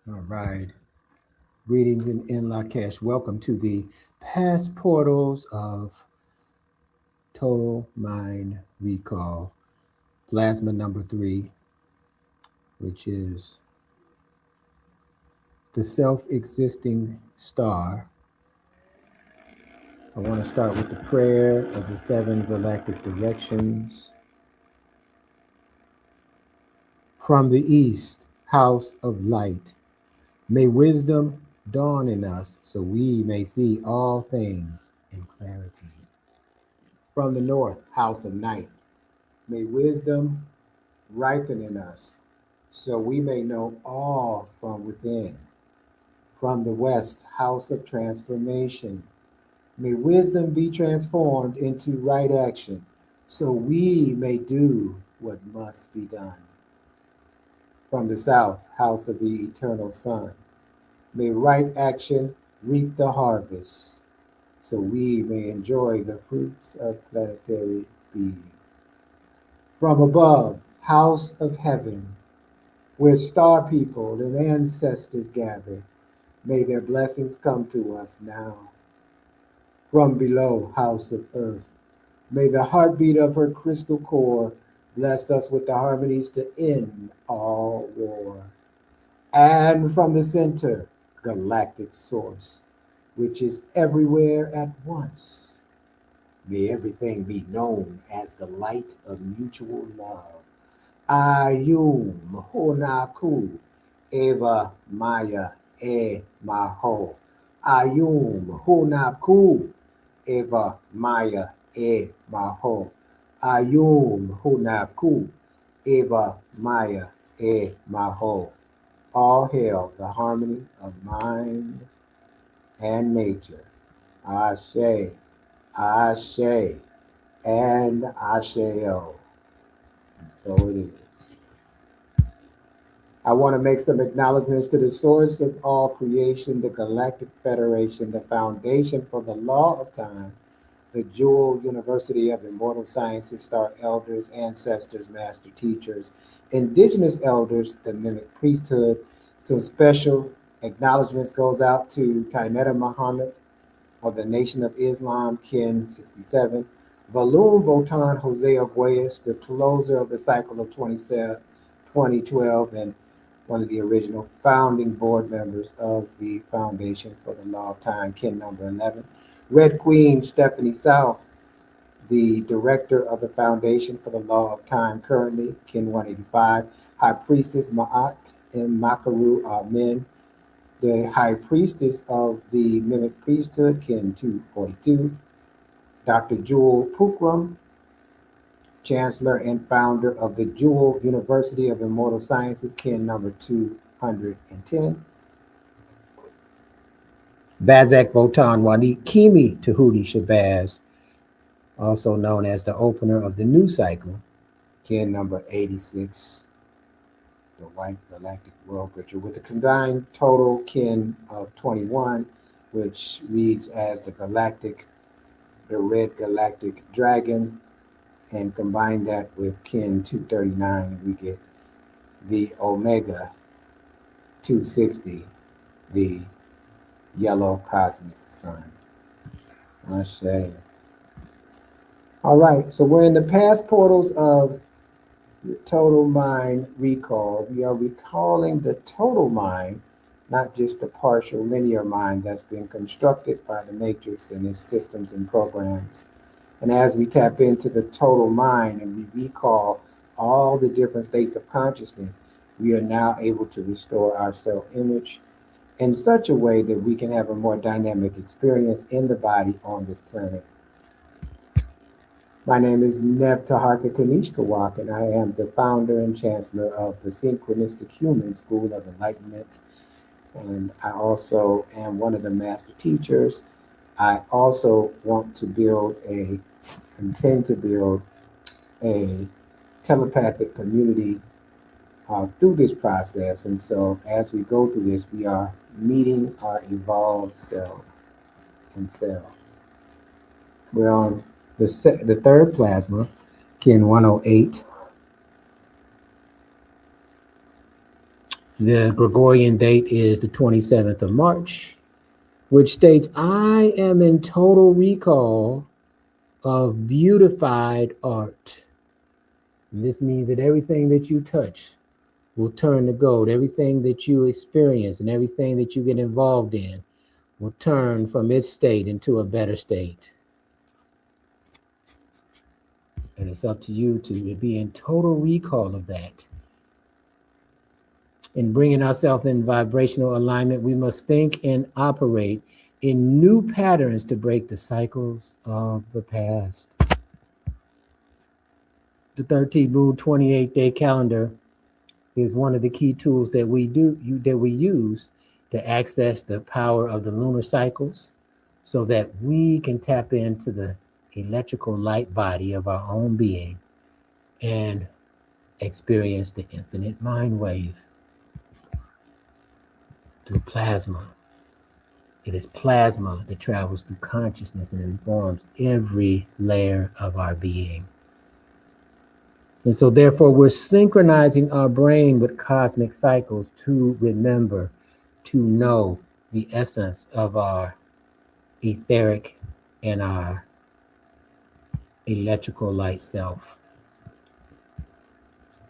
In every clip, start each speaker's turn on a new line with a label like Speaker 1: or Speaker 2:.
Speaker 1: All right. Greetings in Lakesh. Welcome to the past portals of total mind recall. Plasma number 3, which is the self existing star. I want to start with the prayer of the 7 galactic directions. From the east, house of light, may wisdom dawn in us so we may see all things in clarity. From the north, house of night, may wisdom ripen in us so we may know all from within. From the west, house of transformation, may wisdom be transformed into right action so we may do what must be done. From the south, house of the eternal sun, may right action reap the harvest so we may enjoy the fruits of planetary being. From above, house of heaven, where star people and ancestors gather, may their blessings come to us now. From below, house of earth, may the heartbeat of her crystal core bless us with the harmonies to end all war. And from the center, galactic source, which is everywhere at once, may everything be known as the light of mutual love. Ayum Honaku Eva Maya E Maho. Ayum Honaku Eva Maya E Maho. Ayum Honaku Eva Maya E Maho. All hail the harmony of mind and nature. Ashe, Ashe, and Asheo. And so it is. I want to make some acknowledgments to the source of all creation, the Galactic Federation, the foundation for the law of time, the Jewel University of Immortal Sciences, star elders, ancestors, master teachers, indigenous elders, the mimic priesthood. Some special acknowledgments goes out to Kainetta Muhammad of the Nation of Islam, Kin 67, Valum Votan Jose Arguelles, the closer of the cycle of 2012, and one of the original founding board members of the Foundation for the Law of Time, Kin number 11. Red Queen Stephanie South, the director of the Foundation for the Law of Time currently, Kin 185. High Priestess Ma'at and Makaru Amen, the High Priestess of the Mimic Priesthood, Kin 242. Dr. Jewel Pukram, Chancellor and founder of the Jewel University of Immortal Sciences, Kin number 210. Bazak Votan Wani Kimi Tahuti Shabazz, also known as the opener of the new cycle, Kin number 86, the White Galactic World Bridger, with a combined total kin of 21, which reads as the Red Galactic Dragon, and combine that with kin 239, and we get the Omega 260, the Yellow Cosmic Sun. I say. All right, so we're in the past portals of the total mind recall. We are recalling the total mind, not just the partial linear mind that's been constructed by the matrix and its systems and programs. And as we tap into the total mind and we recall all the different states of consciousness, we are now able to restore our self-image in such a way that we can have a more dynamic experience in the body on this planet. My name is Neb Teharka Kin, and I am the founder and chancellor of the Synchronistic Human School of Enlightenment. And I also am one of the master teachers. I also intend to build a telepathic community through this process. And so as we go through this, we are meeting our evolved self and selves. We're on the third plasma, Kin 108. The Gregorian date is the 27th of March, which states, I am in total recall of beautified art. And this means that everything that you touch will turn to gold. Everything that you experience and everything that you get involved in will turn from its state into a better state. And it's up to you to be in total recall of that. In bringing ourselves in vibrational alignment, we must think and operate in new patterns to break the cycles of the past. The 13 moon 28-day calendar is one of the key tools that we use to access the power of the lunar cycles so that we can tap into the electrical light body of our own being and experience the infinite mind wave through plasma. It is plasma that travels through consciousness and informs every layer of our being. And so therefore we're synchronizing our brain with cosmic cycles to remember, to know the essence of our etheric and our electrical light self.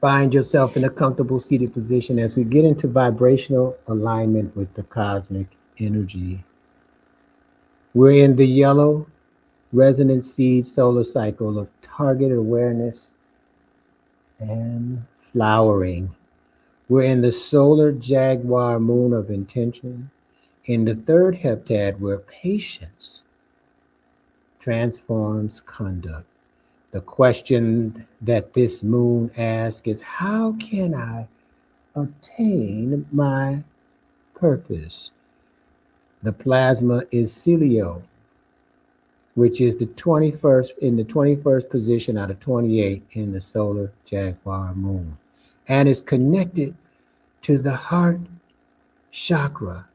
Speaker 1: Find yourself in a comfortable seated position as we get into vibrational alignment with the cosmic energy. We're in the yellow resonant seed solar cycle of targeted awareness and flowering. We're in the solar jaguar moon of intention. In the third heptad, where patience transforms conduct. The question that this moon asks is, how can I attain my purpose? The plasma is Celio, which is the 21st in the 21st position out of 28 in the solar jaguar moon, and is connected to the heart chakra.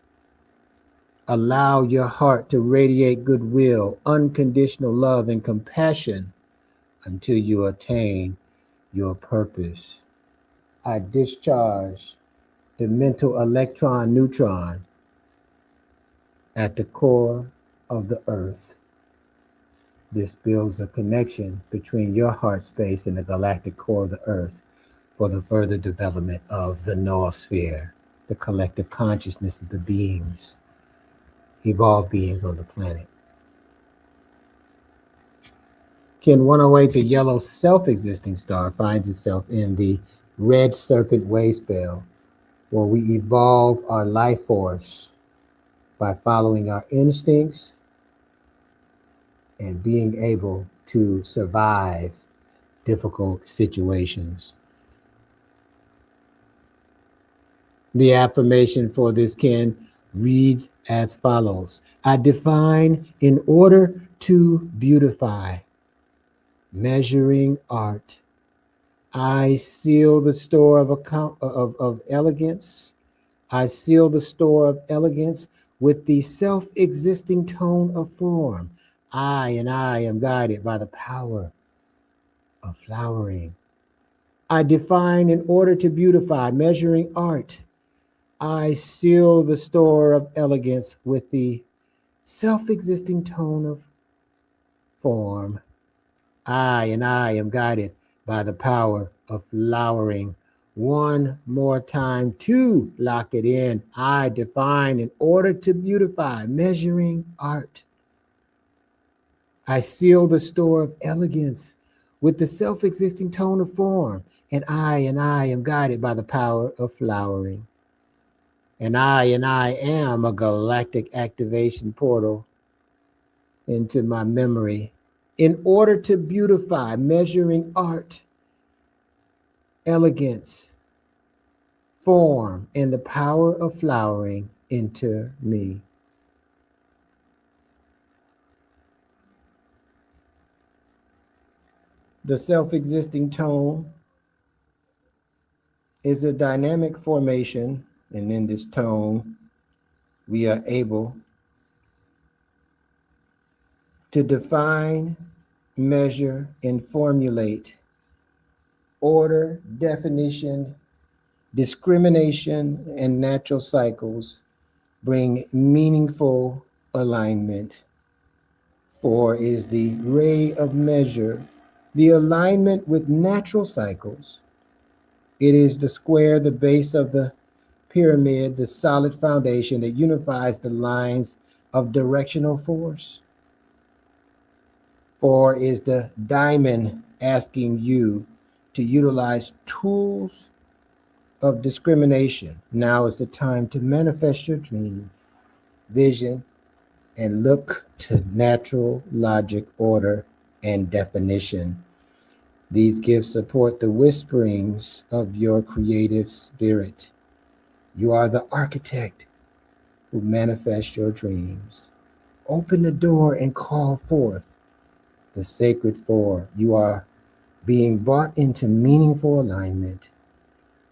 Speaker 1: Allow your heart to radiate goodwill, unconditional love, and compassion until you attain your purpose. I discharge the mental electron neutron at the core of the earth. This builds a connection between your heart space and the galactic core of the earth for the further development of the noosphere, the collective consciousness of the beings, evolved beings on the planet. Kin 108, the yellow self-existing star, finds itself in the red serpent wave spell, where we evolve our life force by following our instincts and being able to survive difficult situations. The affirmation for this kin reads as follows. I define in order to beautify, measuring art. I seal the store of elegance. I seal the store of elegance with the self-existing tone of form. I am guided by the power of flowering. I define in order to beautify, measuring art. I seal the store of elegance with the self-existing tone of form. I am guided by the power of flowering. One more time to lock it in. I define in order to beautify, measuring art. I seal the store of elegance with the self-existing tone of form. And I am guided by the power of flowering. And I am a galactic activation portal into my memory in order to beautify, measuring art, elegance, form, and the power of flowering enter me. The self-existing tone is a dynamic formation, and in this tone, we are able to define, measure, and formulate order, definition, Discrimination and natural cycles bring meaningful alignment. 4 is the ray of measure, the alignment with natural cycles. It is the square, the base of the pyramid, the solid foundation that unifies the lines of directional force. 4 is the diamond, asking you to utilize tools of discrimination. Now is the time to manifest your dream, vision, and look to natural logic, order, and definition. These gifts support the whisperings of your creative spirit. You are the architect who manifests your dreams. Open the door and call forth the sacred 4. You are being brought into meaningful alignment,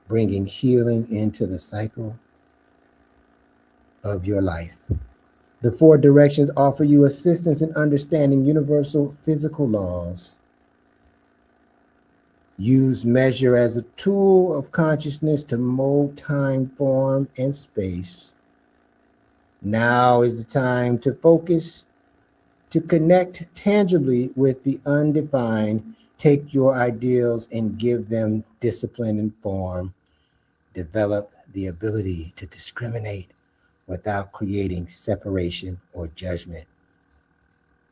Speaker 1: bringing healing into the cycle of your life. The 4 directions offer you assistance in understanding universal physical laws. Use measure as a tool of consciousness to mold time, form, and space. Now is the time to focus, to connect tangibly with the undefined. Take your ideals and give them discipline and form. Develop the ability to discriminate without creating separation or judgment.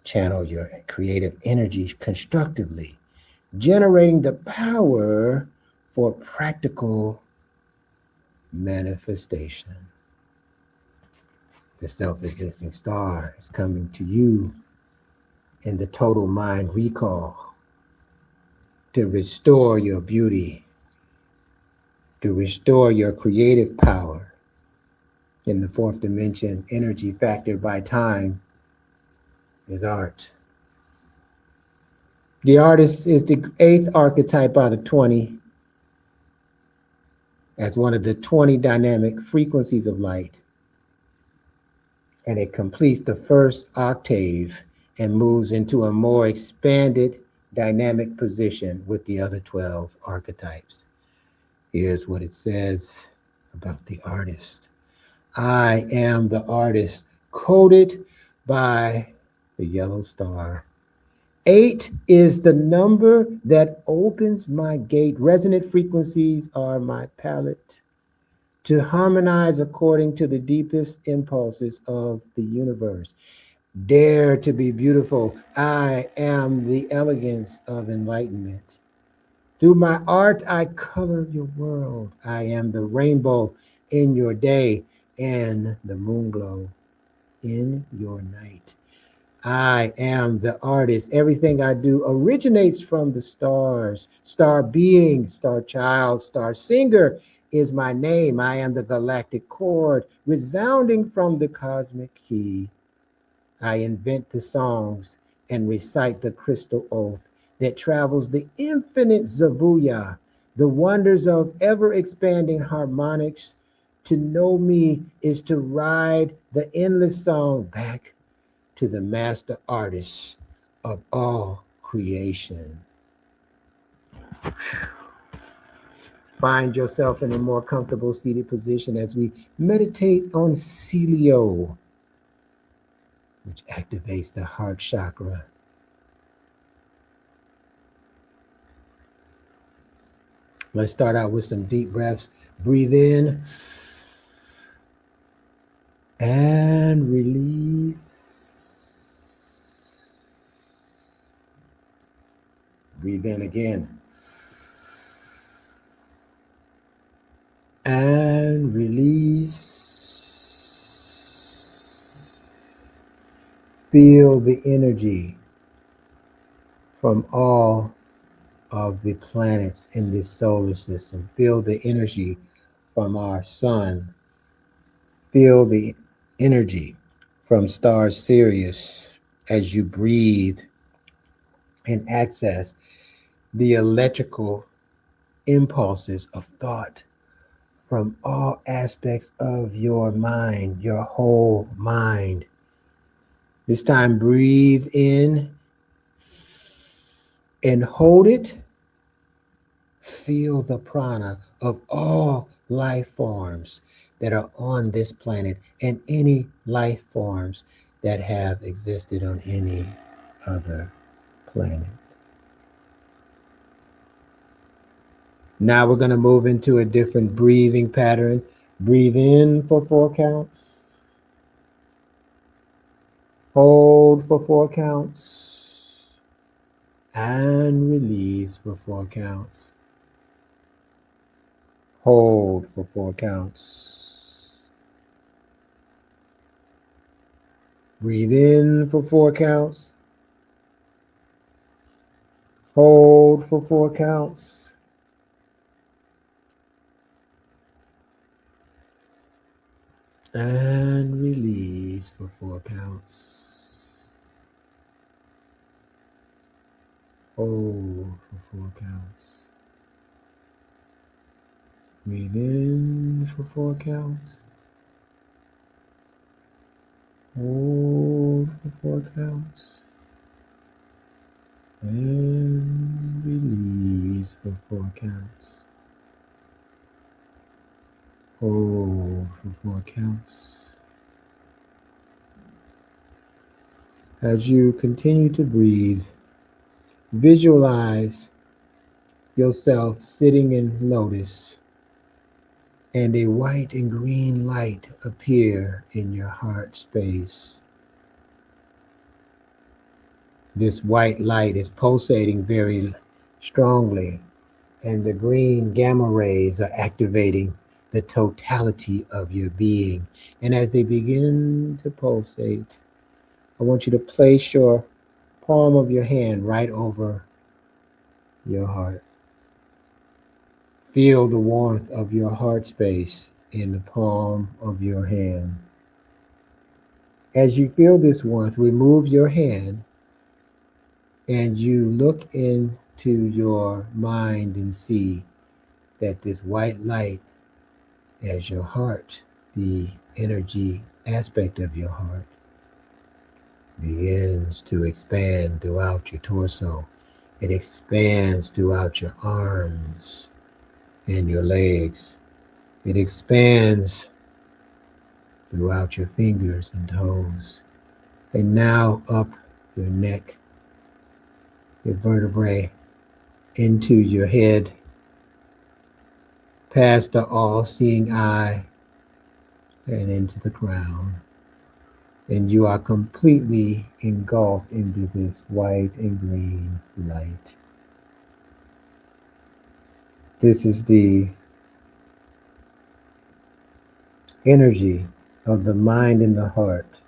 Speaker 1: Channel your creative energy constructively, generating the power for practical manifestation. The self-existing star is coming to you in the total mind recall to restore your beauty, to restore your creative power. In the 4th dimension, energy factored by time is art. The artist is the 8th archetype out of 20 as one of the 20 dynamic frequencies of light. And it completes the first octave and moves into a more expanded dynamic position with the other 12 archetypes. Here's what it says about the artist. I am the artist, coded by the yellow star. 8 is the number that opens my gate. Resonant frequencies are my palette to harmonize according to the deepest impulses of the universe. Dare to be beautiful. I am the elegance of enlightenment. Through my art, I color your world. I am the rainbow in your day and the moon glow in your night. I am the artist. Everything I do originates from the stars. Star being, star child, star singer is my name. I am the galactic chord resounding from the cosmic key. I invent the songs and recite the crystal oath that travels the infinite Zavuya, the wonders of ever-expanding harmonics. To know me is to ride the endless song back to the master artist of all creation. Find yourself in a more comfortable seated position as we meditate on Celio, which activates the heart chakra. Let's start out with some deep breaths. Breathe in and release. Breathe in again. And release. Feel the energy from all of the planets in this solar system. Feel the energy from our sun. Feel the energy from star Sirius as you breathe and access the electrical impulses of thought from all aspects of your mind, your whole mind. This time, breathe in and hold it. Feel the prana of all life forms that are on this planet and any life forms that have existed on any other planet. Now we're going to move into a different breathing pattern. Breathe in for 4 counts. Hold for 4 counts. And release for 4 counts. Hold for 4 counts. Breathe in for 4 counts. Hold for 4 counts. And release for 4 counts. Hold for 4 counts. Breathe in for 4 counts. Hold for 4 counts. And release for 4 counts. Hold for 4 counts. As you continue to breathe, visualize yourself sitting in lotus and a white and green light appear in your heart space. This white light is pulsating very strongly, and the green gamma rays are activating the totality of your being. And as they begin to pulsate, I want you to place your palm of your hand right over your heart. Feel the warmth of your heart space in the palm of your hand. As you feel this warmth, remove your hand and you look into your mind and see that this white light as your heart, the energy aspect of your heart, begins to expand throughout your torso. It expands throughout your arms and your legs. It expands throughout your fingers and toes. And now up your neck, your vertebrae, into your head, past the all-seeing eye, and into the crown. And you are completely engulfed into this white and green light. This is the energy of the mind and the heart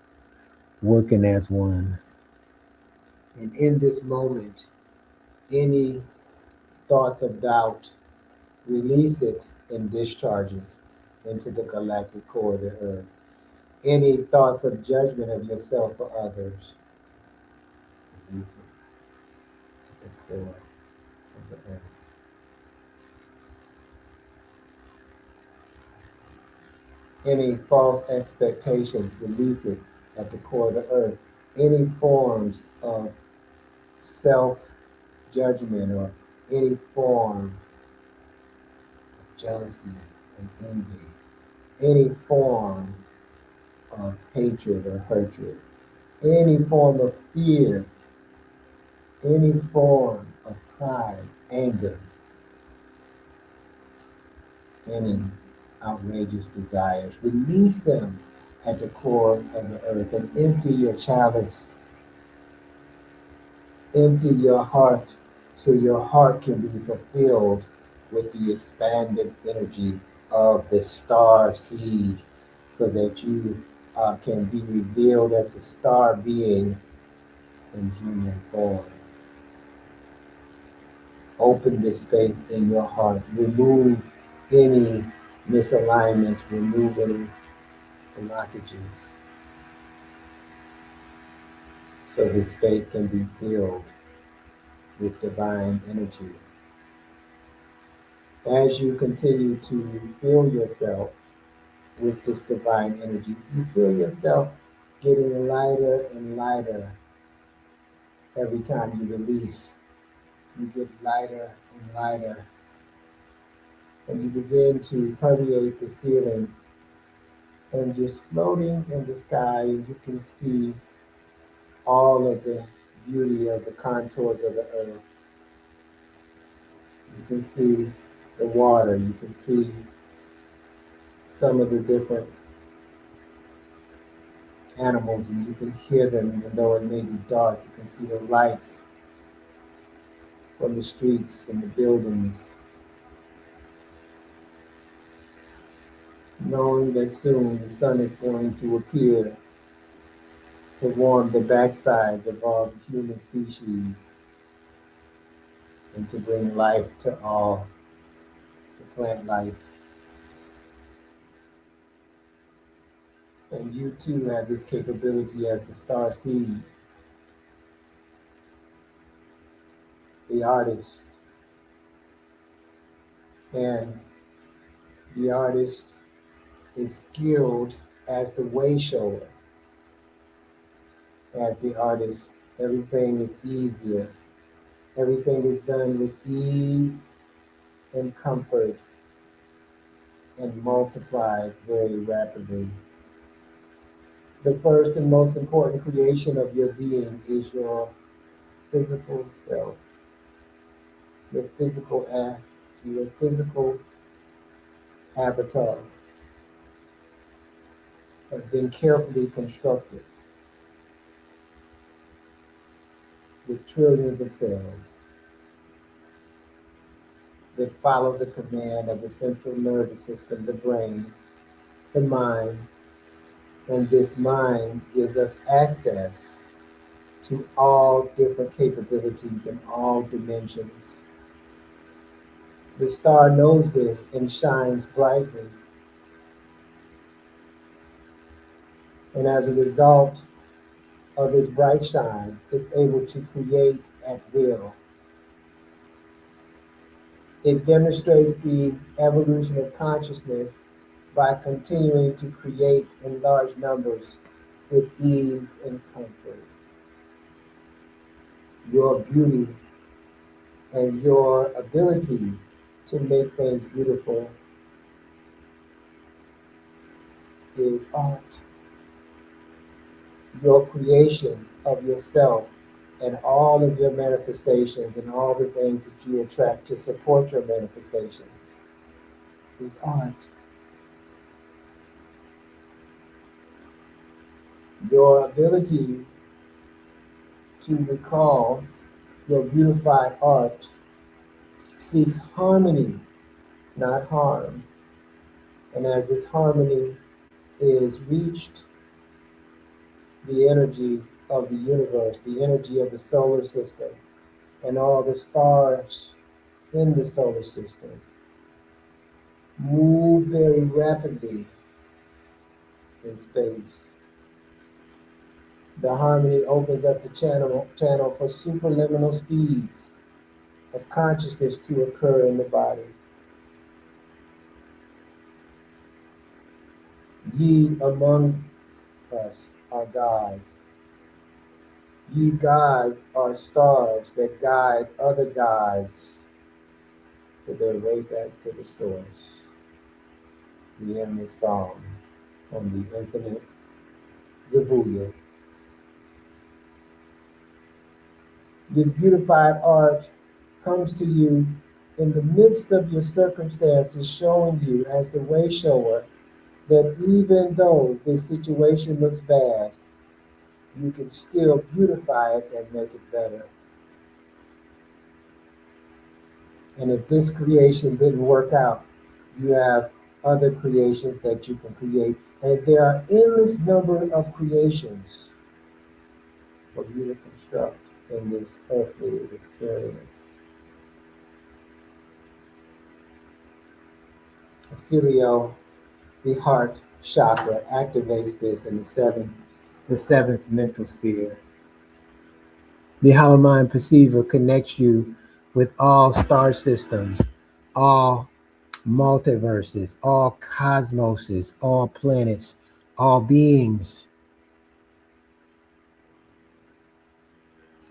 Speaker 1: working as one. And in this moment, any thoughts of doubt, release it and discharge it into the galactic core of the earth. Any thoughts of judgment of yourself or others, release it at the core of the earth. Any false expectations, release it at the core of the earth. Any forms of self-judgment or any form of jealousy and envy, any form of hatred or hatred, any form of fear, any form of pride, anger, any outrageous desires, release them at the core of the earth and empty your chalice. Empty your heart so your heart can be fulfilled with the expanded energy of the star seed so that you can be revealed as the star being in human form. Open this space in your heart. Remove any misalignments, remove any blockages so this space can be filled with divine energy. As you continue to fill yourself with this divine energy, you feel yourself getting lighter and lighter every time you release. You get lighter and lighter And you begin to permeate the ceiling, and just floating in the sky, and you can see all of the beauty of the contours of the earth. You can see the water, you can see some of the different animals, and you can hear them even though it may be dark. You can see the lights from the streets and the buildings, knowing that soon the sun is going to appear to warm the backsides of all the human species and to bring life to all the plant life. And you too have this capability as the star seed, the artist. And the artist is skilled as the way shower. As the artist, everything is easier. Everything is done with ease and comfort and multiplies very rapidly. The first and most important creation of your being is your physical self, your your physical avatar has been carefully constructed with trillions of cells that follow the command of the central nervous system, the brain, the mind, and this mind gives us access to all different capabilities in all dimensions. The star knows this and shines brightly, and as a result of its bright shine, it's able to create at will. It demonstrates the evolution of consciousness by continuing to create in large numbers with ease and comfort. Your beauty and your ability to make things beautiful is art. Your creation of yourself and all of your manifestations and all the things that you attract to support your manifestations is art. Your ability to recall your beautified art seeks harmony, not harm. And as this harmony is reached, the energy of the universe, the energy of the solar system, and all the stars in the solar system move very rapidly in space. The harmony opens up the channel for superliminal speeds of consciousness to occur in the body. Ye among us are gods. Ye gods are stars that guide other gods to their way back to the source. We end this song on the infinite Zabuya. This beautified art comes to you in the midst of your circumstances, showing you as the way shower that even though this situation looks bad, you can still beautify it and make it better. And if this creation didn't work out, you have other creations that you can create. And there are endless number of creations for you to construct in this earthly experience. Cilio, the heart chakra, activates this in the seventh mental sphere. The hollow mind perceiver connects you with all star systems, all multiverses, all cosmoses, all planets, all beings,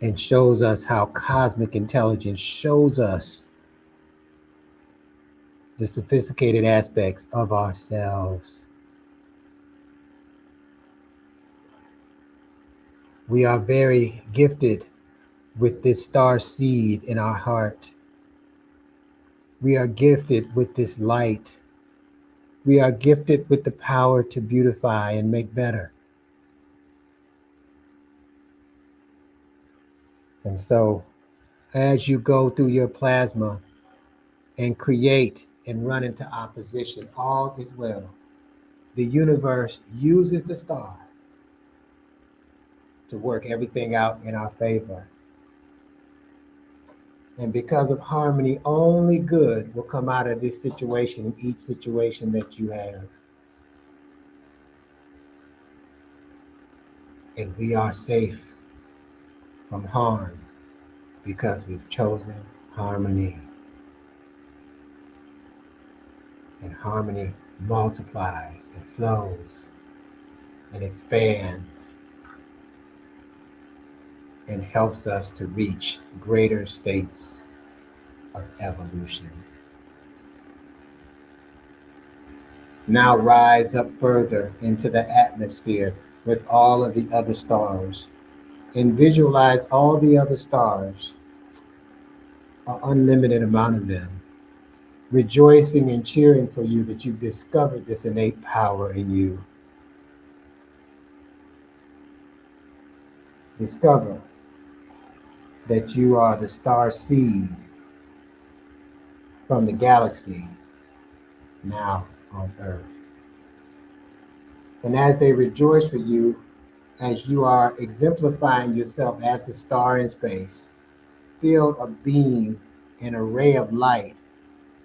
Speaker 1: and shows us how cosmic intelligence shows us the sophisticated aspects of ourselves. We are very gifted with this star seed in our heart. We are gifted with this light. We are gifted with the power to beautify and make better. And so, as you go through your plasma and create and run into opposition, all is well. The universe uses the star to work everything out in our favor. And because of harmony, only good will come out of this situation, each situation that you have. And we are safe from harm because we've chosen harmony. And harmony multiplies and flows and expands and helps us to reach greater states of evolution. Now rise up further into the atmosphere with all of the other stars and visualize all the other stars, an unlimited amount of them, rejoicing and cheering for you that you've discovered this innate power in you. Discover that you are the star seed from the galaxy now on Earth. And as they rejoice for you, as you are exemplifying yourself as the star in space, feel a beam, an array of light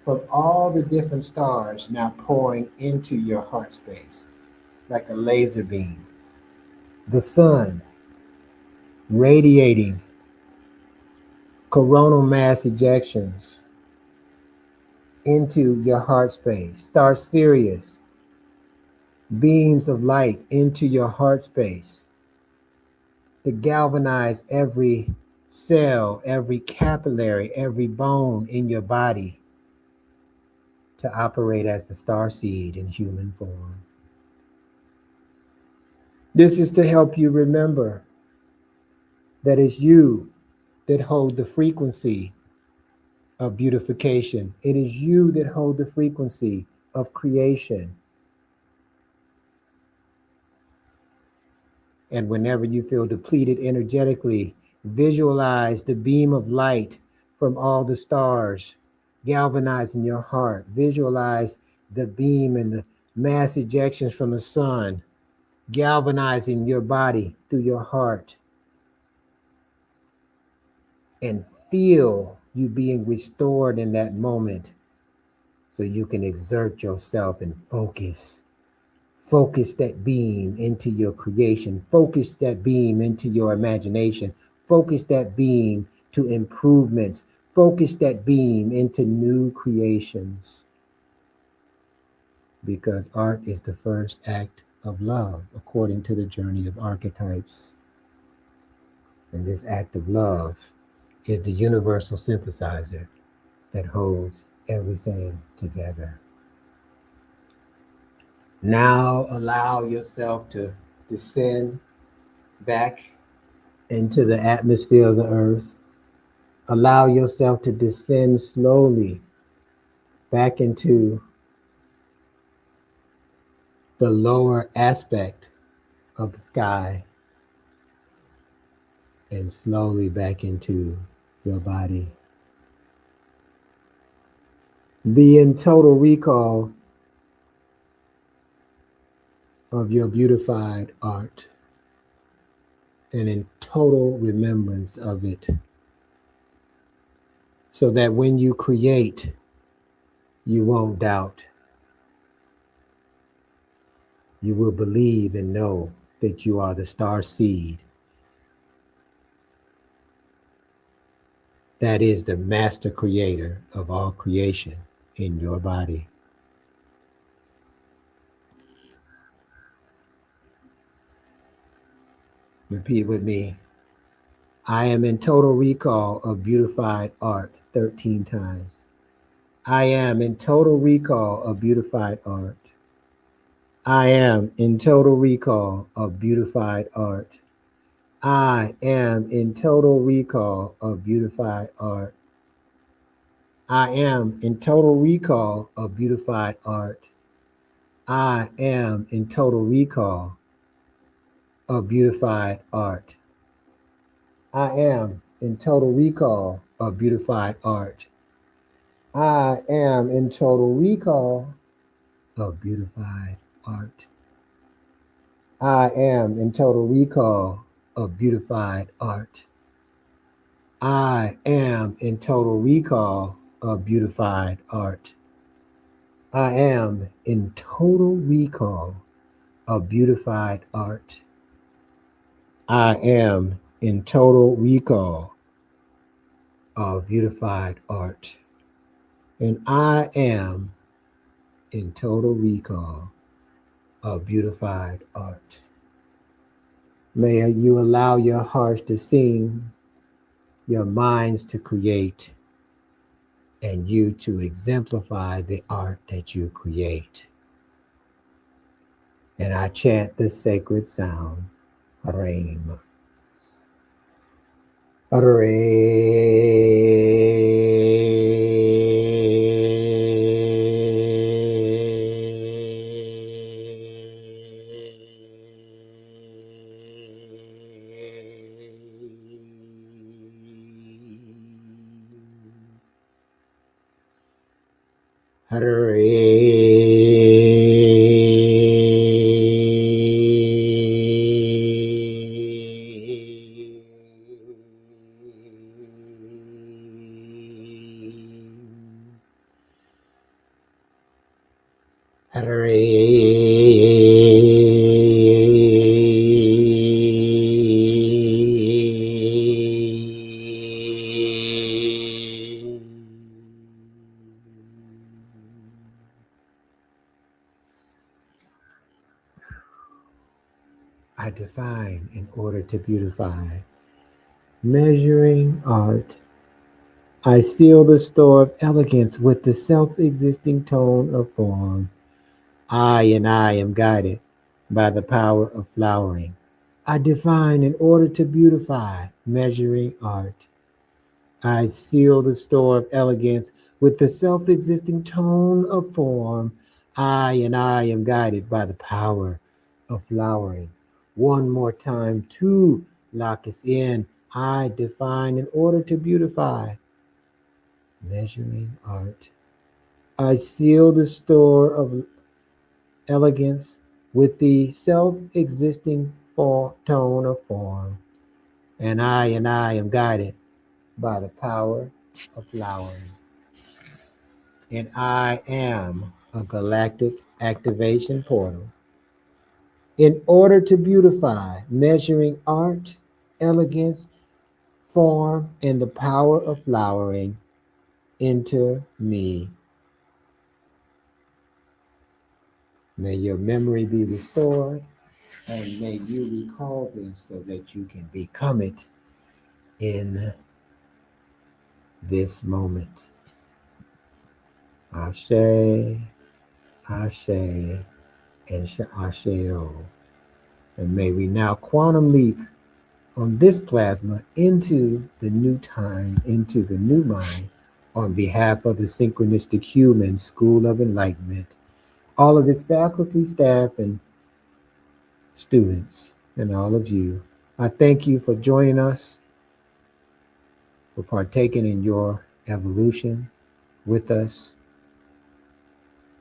Speaker 1: from all the different stars now pouring into your heart space like a laser beam. The sun radiating coronal mass ejections into your heart space. Star Sirius, beams of light into your heart space to galvanize every cell, every capillary, every bone in your body to operate as the star seed in human form. This is to help you remember that it's you that hold the frequency of beautification. It is you that hold the frequency of creation. And whenever you feel depleted energetically, visualize the beam of light from all the stars galvanizing your heart. Visualize the beam and the mass ejections from the sun galvanizing your body through your heart. And feel you being restored in that moment so you can exert yourself and focus. Focus that beam into your creation. Focus that beam into your imagination. Focus that beam to improvements. Focus that beam into new creations. Because art is the first act of love, according to the journey of archetypes. And this act of love is the universal synthesizer that holds everything together. Now allow yourself to descend back into the atmosphere of the earth. Allow yourself to descend slowly back into the lower aspect of the sky and slowly back into your body. Be in total recall of your beautified art and in total remembrance of it, so that when you create, you won't doubt. You will believe and know that you are the star seed that is the master creator of all creation in your body. Repeat with me. I am in total recall of beautified art 13 times. I am in total recall of beautified art. I am in total recall of beautified art. I am in total recall of beautified art. I am in total recall of beautified art. I am in total recall of beautified art. I am in total recall of beautified art. I am in total recall of beautified art. I am in total recall of beautified art. I am in total recall of beautified art. I am in total recall of beautified art. I am in total recall of beautified art. And I am in total recall of beautified art. May you allow your hearts to sing, your minds to create, and you to exemplify the art that you create. And I chant the sacred sound, Reim. I define in order to beautify, measuring art. I seal the store of elegance with the self-existing tone of form. I am guided by the power of flowering. I define in order to beautify, measuring art. I seal the store of elegance with the self-existing tone of form. I am guided by the power of flowering. One more time to lock us in. I define in order to beautify, measuring art. I seal the store of elegance with the self-existing tone of form. And I am guided by the power of flowering. And I am a galactic activation portal. In order to beautify, measuring art, elegance, form, and the power of flowering, enter me. May your memory be restored, and may you recall this so that you can become it in this moment. Ashe, Ashe, and Asheo. And may we now quantum leap on this plasma into the new time, into the new mind, on behalf of the Synchronistic Human School of Enlightenment, all of its faculty, staff, and students, and all of you. I thank you for joining us, for partaking in your evolution with us.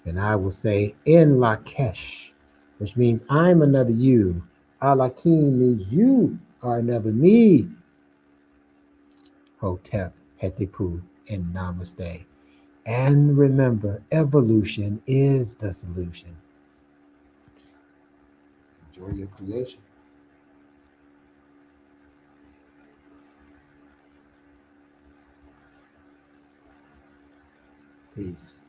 Speaker 1: And I will say, in Lakesh, which means I'm another you. Alakim means you are another me. Hotep, Hetipu, and Namaste. And remember, evolution is the solution. Enjoy your creation. Peace.